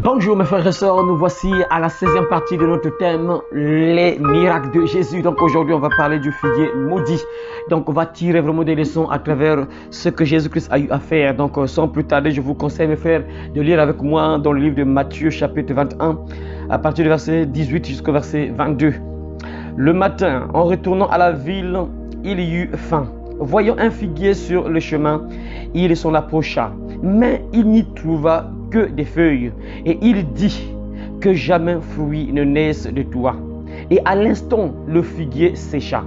Bonjour mes frères et sœurs, nous voici à la 16e partie de notre thème, les miracles de Jésus. Donc aujourd'hui on va parler du figuier maudit. Donc on va tirer vraiment des leçons à travers ce que Jésus-Christ a eu à faire. Donc sans plus tarder, je vous conseille mes frères de lire avec moi dans le livre de Matthieu chapitre 21 à partir du verset 18 jusqu'au verset 22. Le matin, en retournant à la ville, il y eut faim. Voyant un figuier sur le chemin, il s'en approcha, mais il n'y trouva que des feuilles. Et il dit que jamais fruit ne naisse de toi. Et à l'instant, le figuier sécha.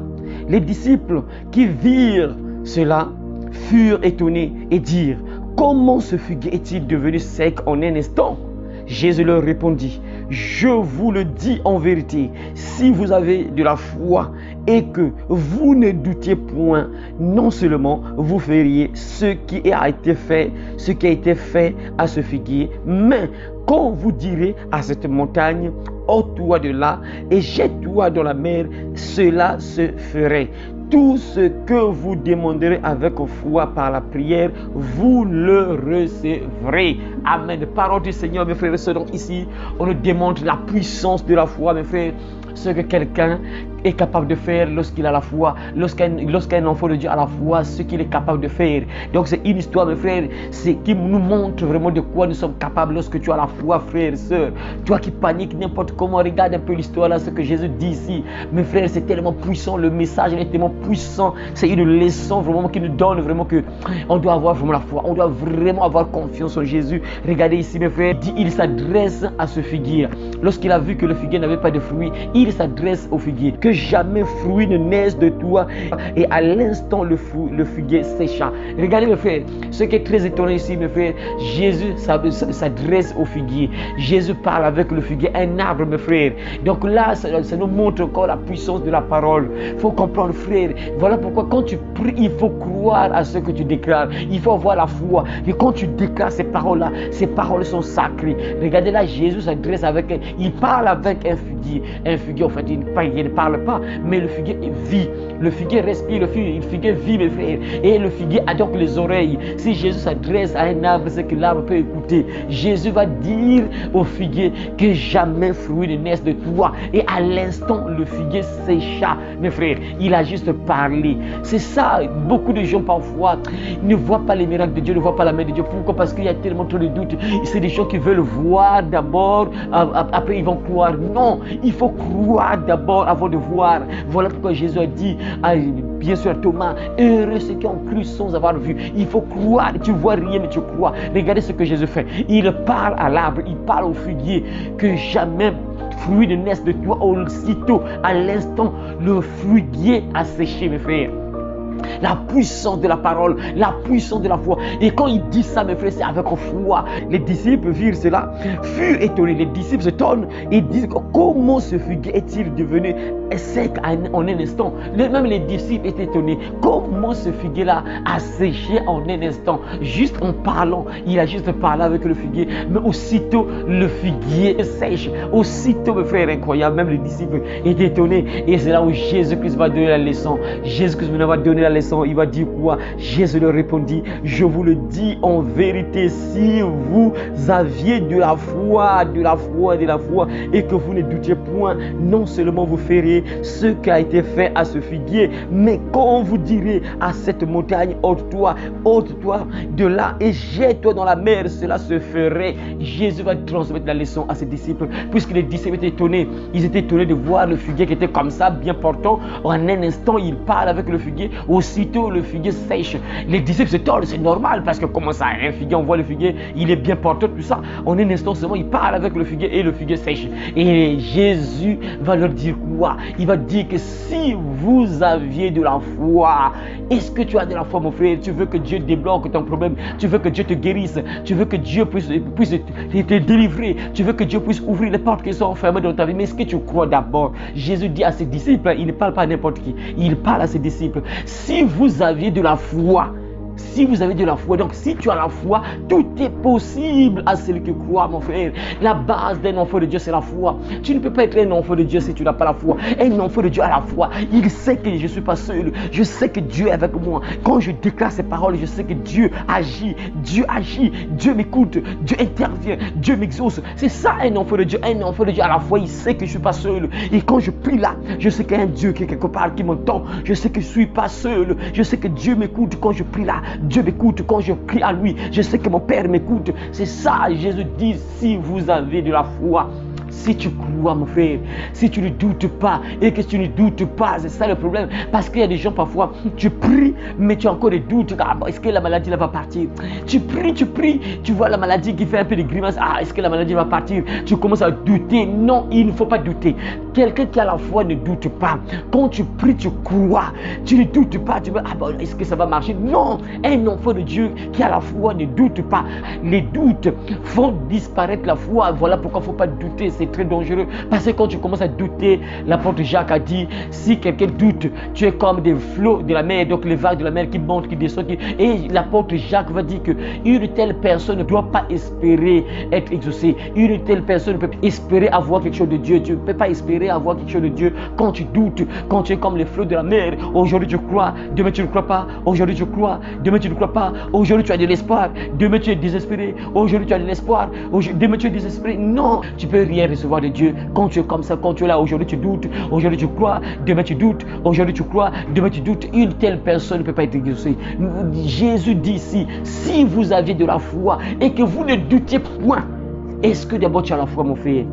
Les disciples qui virent cela furent étonnés et dirent: comment ce figuier est-il devenu sec en un instant? Jésus leur répondit: je vous le dis en vérité, si vous avez de la foi et que vous ne doutiez point, non seulement vous feriez ce qui a été fait à ce figuier, mais quand vous direz à cette montagne: ôte-toi de là et jette-toi dans la mer, cela se ferait. Tout ce que vous demanderez avec foi par la prière, vous le recevrez. Amen. Parole du Seigneur, mes frères et sœurs. Donc ici, on nous démontre la puissance de la foi, mes frères. Ce que quelqu'un est capable de faire lorsqu'il a la foi, lorsqu'un enfant de Dieu a la foi, ce qu'il est capable de faire. Donc c'est une histoire, mes frères, qui nous montre vraiment de quoi nous sommes capables lorsque tu as la foi, frères et sœurs. Toi qui paniques n'importe comment, regarde un peu l'histoire là, ce que Jésus dit ici. Mes frères, c'est tellement puissant, le message est tellement puissant. C'est une leçon vraiment qui nous donne vraiment que on doit avoir vraiment la foi, on doit vraiment avoir confiance en Jésus. Regardez ici, mes frères, il s'adresse à ce figuier. Lorsqu'il a vu que le figuier n'avait pas de fruits, il s'adresse au figuier: que jamais fruit ne naisse de toi. Et à l'instant, le figuier sécha. Regardez mes frères, ce qui est très étonnant ici, mes frères, Jésus s'adresse au figuier. Jésus parle avec le figuier, un arbre, mes frères. Donc là, ça nous montre encore la puissance de la parole. Il faut comprendre, frère. Voilà pourquoi quand tu pries, il faut croire à ce que tu déclares. Il faut avoir la foi. Et quand tu déclares ces paroles-là, ces paroles sont sacrées. Regardez là, Jésus s'adresse il parle avec un figuier. Un figuier, en fait, il ne parle pas, mais le figuier vit. Le figuier respire, le figuier vit, mes frères. Et le figuier a donc les oreilles. Si Jésus s'adresse à un arbre, c'est que l'arbre peut écouter. Jésus va dire au figuier que jamais fruit ne naisse de toi. Et à l'instant, le figuier sécha, mes frères. Il a juste parlé. C'est ça, beaucoup de gens parfois ne voient pas les miracles de Dieu, ne voient pas la main de Dieu. Pourquoi? Parce qu'il y a tellement trop de doutes. C'est des gens qui veulent voir d'abord, après ils vont croire. Non, il faut croire d'abord avant de voir. Voilà pourquoi Jésus a dit, bien sûr, à Thomas: heureux ceux qui ont cru sans avoir vu. Il faut croire. Tu vois rien, mais tu crois. Regardez ce que Jésus fait. Il parle à l'arbre, il parle au figuier que jamais fruit ne naisse de toi. Aussitôt, à l'instant, le figuier a séché, mes frères. La puissance de la parole, la puissance de la foi. Et quand il dit ça, mes frères, c'est avec foi. Les disciples virent cela, furent étonnés. Les disciples s'étonnent et disent: comment ce figuier est-il devenu sec en un instant? Même les disciples étaient étonnés. Comment ce figuier-là a séché en un instant? Juste en parlant, il a juste parlé avec le figuier, mais aussitôt le figuier sèche. Aussitôt, mes frères, incroyable. Même les disciples étaient étonnés. Et c'est là où Jésus-Christ va donner la leçon. Jésus-Christ va donner la leçon. Il va dire quoi? Jésus leur répondit: je vous le dis en vérité, si vous aviez de la foi, et que vous ne doutiez point, non seulement vous feriez ce qui a été fait à ce figuier, mais quand vous direz à cette montagne: ôte-toi de là et jette-toi dans la mer, cela se ferait. Jésus va transmettre la leçon à ses disciples, puisque les disciples étaient étonnés. Ils étaient étonnés de voir le figuier qui était comme ça, bien portant. En un instant, il parle avec le figuier. Aussitôt, le figuier sèche. Les disciples s'étonnent, c'est normal, parce que comment ça, un figuier, on voit le figuier, il est bien porteur, tout ça. En un instant seulement, il parle avec le figuier et le figuier sèche. Et Jésus va leur dire quoi? Il va dire que si vous aviez de la foi, est-ce que tu as de la foi, mon frère? Tu veux que Dieu débloque ton problème, tu veux que Dieu te guérisse, tu veux que Dieu puisse te délivrer, tu veux que Dieu puisse ouvrir les portes qui sont fermées dans ta vie. Mais est-ce que tu crois d'abord? Jésus dit à ses disciples, il ne parle pas à n'importe qui, il parle à ses disciples: si vous aviez de la foi, Si vous avez de la foi, donc si tu as la foi, tout est possible à celui qui croit, mon frère. La base d'un enfant de Dieu, c'est la foi. Tu ne peux pas être un enfant de Dieu si tu n'as pas la foi. Un enfant de Dieu a la foi. Il sait que je ne suis pas seul. Je sais que Dieu est avec moi. Quand je déclare ces paroles, je sais que Dieu agit. Dieu m'écoute. Dieu intervient. Dieu m'exauce. C'est ça un enfant de Dieu. Un enfant de Dieu a la foi. Il sait que je ne suis pas seul. Et quand je prie là, je sais qu'il y a un Dieu qui est quelque part, qui m'entend. Je sais que je ne suis pas seul. Je sais que Dieu m'écoute quand je prie là. Dieu m'écoute quand je prie à lui. Je sais que mon Père m'écoute. C'est ça, Jésus dit, si vous avez de la foi, si tu crois, mon frère, si tu ne doutes pas, et que tu ne doutes pas, c'est ça le problème. Parce qu'il y a des gens parfois, tu pries, mais tu as encore des doutes. Ah, est-ce que la maladie là va partir? Tu pries, tu vois la maladie qui fait un peu de grimace. Ah, est-ce que la maladie va partir? Tu commences à douter. Non, il ne faut pas douter. Quelqu'un qui a la foi ne doute pas. Quand tu pries, tu crois. Tu ne doutes pas. Tu veux, ah bon, est-ce que ça va marcher? Non, un enfant de Dieu qui a la foi ne doute pas. Les doutes font disparaître la foi. Voilà pourquoi il ne faut pas douter. C'est très dangereux. Parce que quand tu commences à douter, l'apôtre Jacques a dit, si quelqu'un doute, tu es comme des flots de la mer, donc les vagues de la mer qui montent, qui descendent. Et l'apôtre Jacques va dire qu'une telle personne ne doit pas espérer être exaucée. Une telle personne ne peut pas espérer avoir quelque chose de Dieu. Tu ne peux pas espérer avoir quelque chose de Dieu quand tu doutes, quand tu es comme les flots de la mer. Aujourd'hui tu crois, demain tu ne crois pas. Aujourd'hui tu crois, demain tu ne crois pas. Aujourd'hui tu as de l'espoir, demain tu es désespéré. Aujourd'hui tu as de l'espoir, demain tu es désespéré. Non, tu peux rien recevoir de Dieu quand tu es comme ça, quand tu es là. Aujourd'hui tu doutes, aujourd'hui tu crois, demain tu doutes. Aujourd'hui tu crois, demain tu doutes. Une telle personne ne peut pas être exaucée. Jésus dit ici, si vous aviez de la foi et que vous ne doutiez point, est-ce que d'abord tu as la foi, mon frère?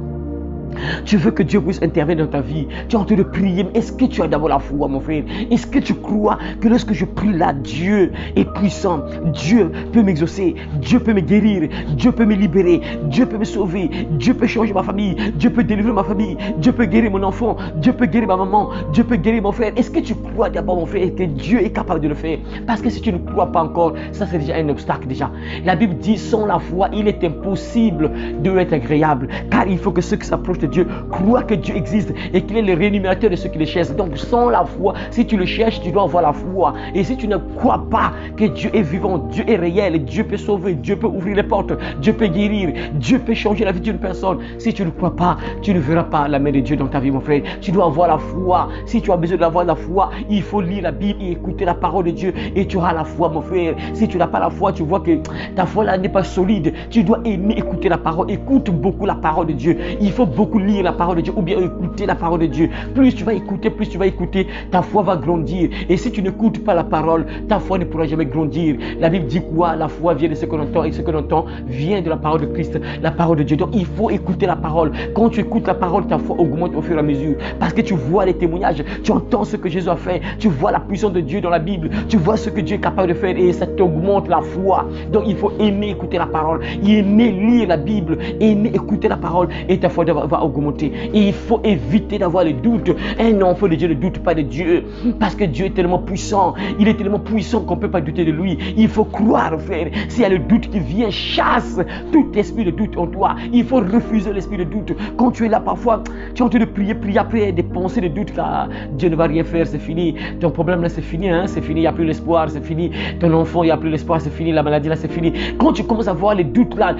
Tu veux que Dieu puisse intervenir dans ta vie. Tu es en train de prier, mais est-ce que tu as d'abord la foi, mon frère? Est-ce que tu crois que lorsque je prie là, Dieu est puissant? Dieu peut m'exaucer, Dieu peut me guérir, Dieu peut me libérer, Dieu peut me sauver, Dieu peut changer ma famille, Dieu peut délivrer ma famille, Dieu peut guérir mon enfant, Dieu peut guérir ma maman, Dieu peut guérir mon frère. Est-ce que tu crois d'abord, mon frère, que Dieu est capable de le faire? Parce que si tu ne crois pas encore, ça c'est déjà un obstacle déjà. La Bible dit, sans la foi, il est impossible de être agréable, car il faut que ceux qui s'approchent de Dieu croient que Dieu existe et qu'il est le rémunérateur de ceux qui le cherchent. Donc sans la foi, si tu le cherches, tu dois avoir la foi. Et si tu ne crois pas que Dieu est vivant, Dieu est réel, Dieu peut sauver, Dieu peut ouvrir les portes, Dieu peut guérir, Dieu peut changer la vie d'une personne, si tu ne crois pas, tu ne verras pas la main de Dieu dans ta vie, mon frère. Tu dois avoir la foi. Si tu as besoin d'avoir la foi, il faut lire la Bible et écouter la parole de Dieu et tu auras la foi, mon frère. Si tu n'as pas la foi, tu vois que ta foi là n'est pas solide. Tu dois aimer écouter la parole. Écoute beaucoup la parole de Dieu. Il faut beaucoup lire la parole de Dieu ou bien écouter la parole de Dieu. Plus tu vas écouter, ta foi va grandir. Et si tu n'écoutes pas la parole, ta foi ne pourra jamais grandir. La Bible dit quoi? La foi vient de ce que l'on entend et ce que l'on entend vient de la parole de Christ, la parole de Dieu. Donc il faut écouter la parole. Quand tu écoutes la parole, ta foi augmente au fur et à mesure parce que tu vois les témoignages, tu entends ce que Jésus a fait, tu vois la puissance de Dieu dans la Bible, tu vois ce que Dieu est capable de faire et ça t'augmente la foi. Donc il faut aimer écouter la parole, aimer lire la Bible, aimer écouter la parole et ta foi va augmenter. Et il faut éviter d'avoir les doutes. Un enfant de Dieu ne doute pas de Dieu parce que Dieu est tellement puissant. Il est tellement puissant qu'on ne peut pas douter de lui. Il faut croire, frère. S'il y a le doute qui vient, chasse tout esprit de doute en toi. Il faut refuser l'esprit de doute. Quand tu es là, parfois, tu es en train de prier après des pensées de doute. Car Dieu ne va rien faire, c'est fini. Ton problème là, c'est fini. C'est fini, il n'y a plus l'espoir, c'est fini. Ton enfant, il n'y a plus l'espoir, c'est fini. La maladie là, c'est fini. Quand tu commences à voir les doutes là,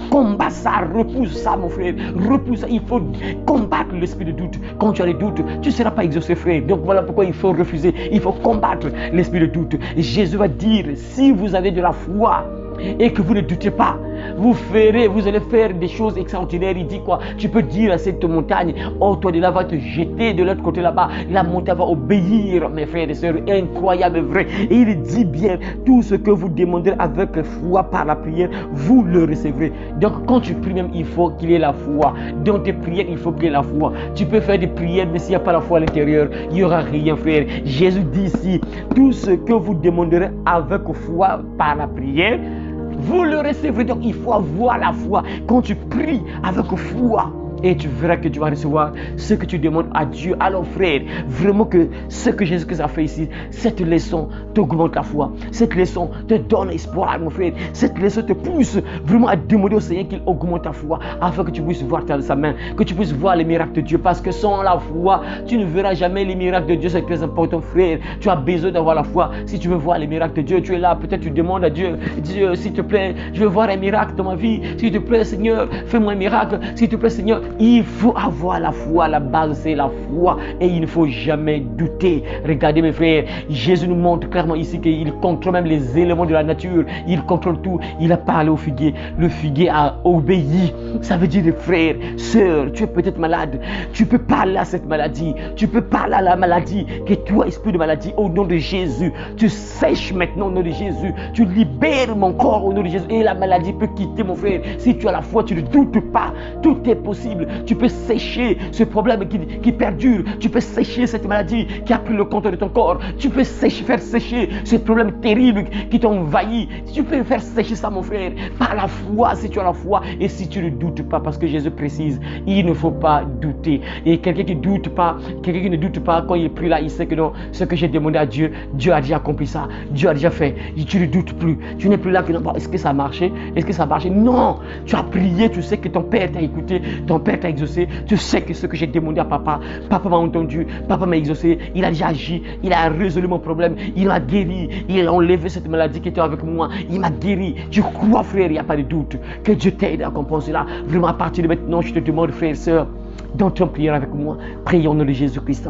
combat ça, repousse ça, mon frère. Repousse ça. Il faut combattre l'esprit de doute. Quand tu as les doutes, tu ne seras pas exaucé, frère. Donc voilà pourquoi il faut refuser. Il faut combattre l'esprit de doute. Et Jésus va dire, si vous avez de la foi et que vous ne doutez pas, vous allez faire des choses extraordinaires. Il dit quoi? Tu peux dire à cette montagne, oh toi de là va te jeter de l'autre côté là-bas. La montagne va obéir, mes frères et sœurs. Incroyable, vrai. Et il dit bien, tout ce que vous demandez avec foi par la prière, vous le recevrez. Donc quand tu pries même, il faut qu'il y ait la foi. Dans tes prières, il faut qu'il y ait la foi. Tu peux faire des prières, mais s'il n'y a pas la foi à l'intérieur, il n'y aura rien, frère. Jésus dit ici, tout ce que vous demanderez avec foi par la prière, vous le recevrez. Donc il faut avoir la foi. Quand tu pries avec foi, et tu verras que tu vas recevoir ce que tu demandes à Dieu. Alors frère, vraiment que ce que Jésus-Christ a fait ici, cette leçon t'augmente la foi. Cette leçon te donne espoir, mon frère. Cette leçon te pousse vraiment à demander au Seigneur qu'il augmente ta foi afin que tu puisses voir sa main, que tu puisses voir les miracles de Dieu. Parce que sans la foi, tu ne verras jamais les miracles de Dieu. C'est très important, frère. Tu as besoin d'avoir la foi. Si tu veux voir les miracles de Dieu, tu es là. Peut-être tu demandes à Dieu, Dieu, s'il te plaît, je veux voir un miracle dans ma vie. S'il te plaît, Seigneur, fais-moi un miracle. S'il te plaît, Seigneur, il faut avoir la foi. La base, c'est la foi. Et il ne faut jamais douter. Regardez, mes frères, Jésus nous montre clairement ici qu'il contrôle même les éléments de la nature. Il contrôle tout. Il a parlé au figuier. Le figuier a obéi. Ça veut dire, frère, sœur, tu es peut-être malade. Tu peux parler à cette maladie. Tu peux parler à la maladie. Que toi, esprit de maladie, au nom de Jésus, tu sèches maintenant au nom de Jésus. Tu libères mon corps au nom de Jésus. Et la maladie peut quitter, mon frère. Si tu as la foi, tu ne doutes pas. Tout est possible. Tu peux sécher ce problème qui perdure. Tu peux sécher cette maladie qui a pris le contrôle de ton corps. Tu peux faire sécher ce problème terrible qui t'envahit. Tu peux faire sécher ça, mon frère, par la foi, si tu as la foi et si tu ne doutes pas, parce que Jésus précise, il ne faut pas douter. Et quelqu'un qui ne doute pas, quand il prie là, il sait que non, ce que j'ai demandé à Dieu, Dieu a déjà accompli ça. Dieu a déjà fait. Tu ne doutes plus. Tu n'es plus là que non, est-ce que ça a marché? Est-ce que ça a marché? Non, tu as prié, tu sais que ton Père t'a écouté, ton Père t'a exaucé. Tu sais que ce que j'ai demandé à papa m'a entendu, papa m'a exaucé, il a déjà agi, il a résolu mon problème, il m'a guéri, il a enlevé cette maladie qui était avec moi, il m'a guéri. Je crois, frère, il n'y a pas de doute que Dieu t'aide à comprendre cela. Vraiment, à partir de maintenant, je te demande, frère et sœur, d'entrer en prière avec moi. Prions au nom de Jésus-Christ.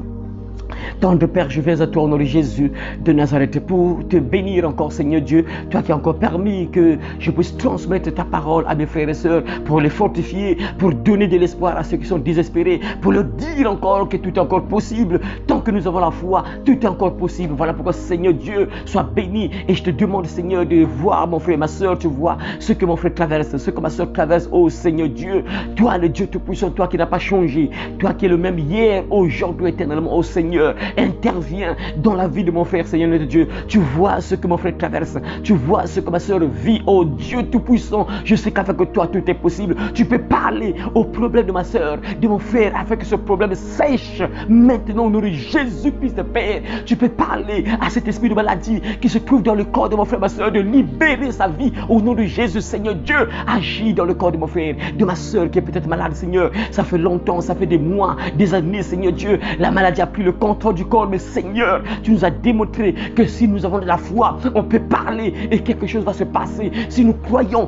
Tendre Père, je viens à toi au nom de Jésus de Nazareth pour te bénir encore, Seigneur Dieu. Toi qui as encore permis que je puisse transmettre ta parole à mes frères et sœurs, pour les fortifier, pour donner de l'espoir à ceux qui sont désespérés, pour leur dire encore que tout est encore possible. Tant que nous avons la foi, tout est encore possible. Voilà pourquoi, Seigneur Dieu, sois béni. Et je te demande, Seigneur, de voir mon frère et ma sœur. Tu vois ce que mon frère traverse, ce que ma sœur traverse. Oh Seigneur Dieu, toi le Dieu Tout-Puissant, toi qui n'as pas changé, toi qui es le même hier, aujourd'hui, éternellement. Oh Seigneur, interviens dans la vie de mon frère, Seigneur de Dieu. Tu vois ce que mon frère traverse, tu vois ce que ma soeur vit. Oh Dieu Tout-Puissant, je sais qu'avec toi tout est possible. Tu peux parler au problème de ma soeur, de mon frère, afin que ce problème sèche maintenant au nom de Jésus-Christ de Père. Tu peux parler à cet esprit de maladie qui se trouve dans le corps de mon frère, ma soeur, de libérer sa vie au nom de Jésus. Seigneur Dieu, agis dans le corps de mon frère, de ma soeur qui est peut-être malade, Seigneur. Ça fait longtemps, ça fait des mois, des années, Seigneur Dieu. La maladie a pris le contrôle du corps, mais Seigneur, tu nous as démontré que si nous avons de la foi, on peut parler et quelque chose va se passer. Si nous croyons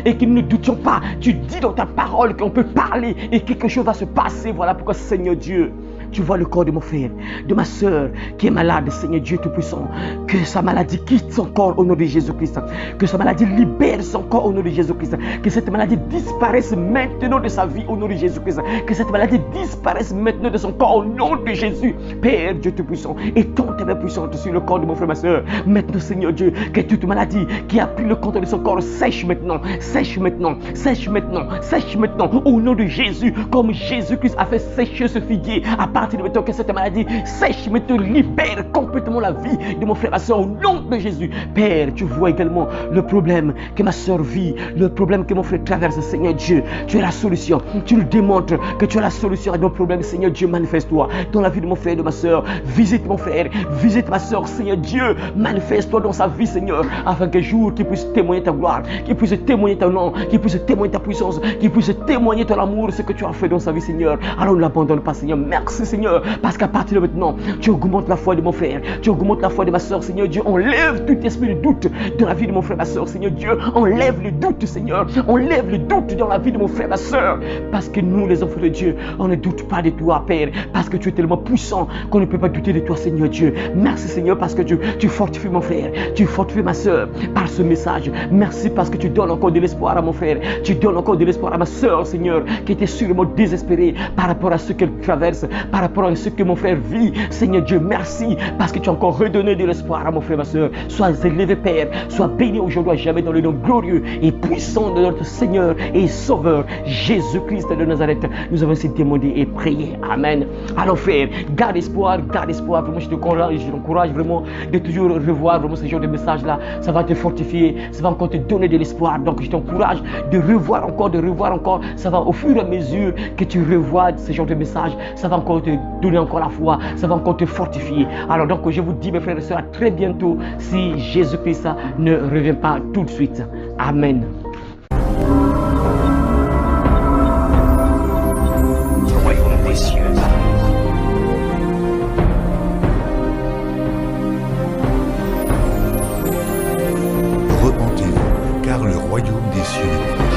et que nous ne doutions pas, tu dis dans ta parole qu'on peut parler et quelque chose va se passer. Voilà pourquoi, Seigneur Dieu, tu vois le corps de mon frère, de ma soeur qui est malade, Seigneur Dieu Tout-Puissant. Que sa maladie quitte son corps au nom de Jésus-Christ. Que sa maladie libère son corps au nom de Jésus-Christ. Que cette maladie disparaisse maintenant de sa vie au nom de Jésus-Christ. Que cette maladie disparaisse maintenant de son corps au nom de Jésus. Père Dieu Tout-Puissant, étends ta main puissante sur le corps de mon frère, ma soeur. Maintenant, Seigneur Dieu, que toute maladie qui a pris le contrôle de son corps sèche maintenant, sèche maintenant, sèche maintenant, sèche maintenant au nom de Jésus. Comme Jésus-Christ a fait sécher ce figuier, à partir de maintenant que cette maladie sèche maintenant, libère complètement la vie de mon frère, ma soeur, au nom de Jésus. Père, tu vois également le problème que ma soeur vit, le problème que mon frère traverse, Seigneur Dieu. Tu es la solution. Tu nous démontres que tu as la solution à nos problèmes, Seigneur Dieu. Manifeste-toi dans la vie de mon frère et de ma soeur. Visite mon frère, visite ma soeur, Seigneur Dieu. Manifeste-toi dans sa vie, Seigneur, afin qu'un jour qu'il puisse témoigner ta gloire, qu'il puisse témoigner ton nom, qu'il puisse témoigner ta puissance, qu'il puisse témoigner ton amour, ce que tu as fait dans sa vie, Seigneur. Alors ne l'abandonne pas, Seigneur. Merci, Seigneur, parce qu'à partir de maintenant, tu augmentes la foi de mon frère, tu augmentes la foi de ma soeur, Seigneur Dieu. Enlève tout esprit de doute dans la vie de mon frère, ma soeur, Seigneur Dieu. Enlève le doute, Seigneur. Enlève le doute dans la vie de mon frère, ma soeur, parce que nous, les enfants de Dieu, on ne doute pas de toi, Père, parce que tu es tellement puissant qu'on ne peut pas douter de toi, Seigneur Dieu. Merci, Seigneur, parce que tu fortifies mon frère, tu fortifies ma soeur par ce message. Merci parce que tu donnes encore de l'espoir à mon frère, tu donnes encore de l'espoir à ma soeur, Seigneur, qui était sûrement désespérée par rapport à ce qu'elle traverse, par par rapport à ce que mon frère vit. Seigneur Dieu, merci parce que tu as encore redonné de l'espoir à mon frère, ma soeur. Sois élevé, Père. Sois béni aujourd'hui à jamais dans le nom glorieux et puissant de notre Seigneur et Sauveur, Jésus-Christ de Nazareth. Nous avons ainsi demandé et prié. Amen. Alors frère, garde espoir, garde espoir. Vraiment, je t'encourage vraiment de toujours revoir vraiment ce genre de message-là. Ça va te fortifier, ça va encore te donner de l'espoir. Donc je t'encourage de revoir encore, Ça va au fur et à mesure que tu revois ce genre de message, ça va encore te donner encore la foi, ça va encore te fortifier. Alors donc je vous dis mes frères et sœurs, à très bientôt si Jésus-Christ ne revient pas tout de suite. Amen. Royaume des cieux. Repentez-vous, car le royaume des cieux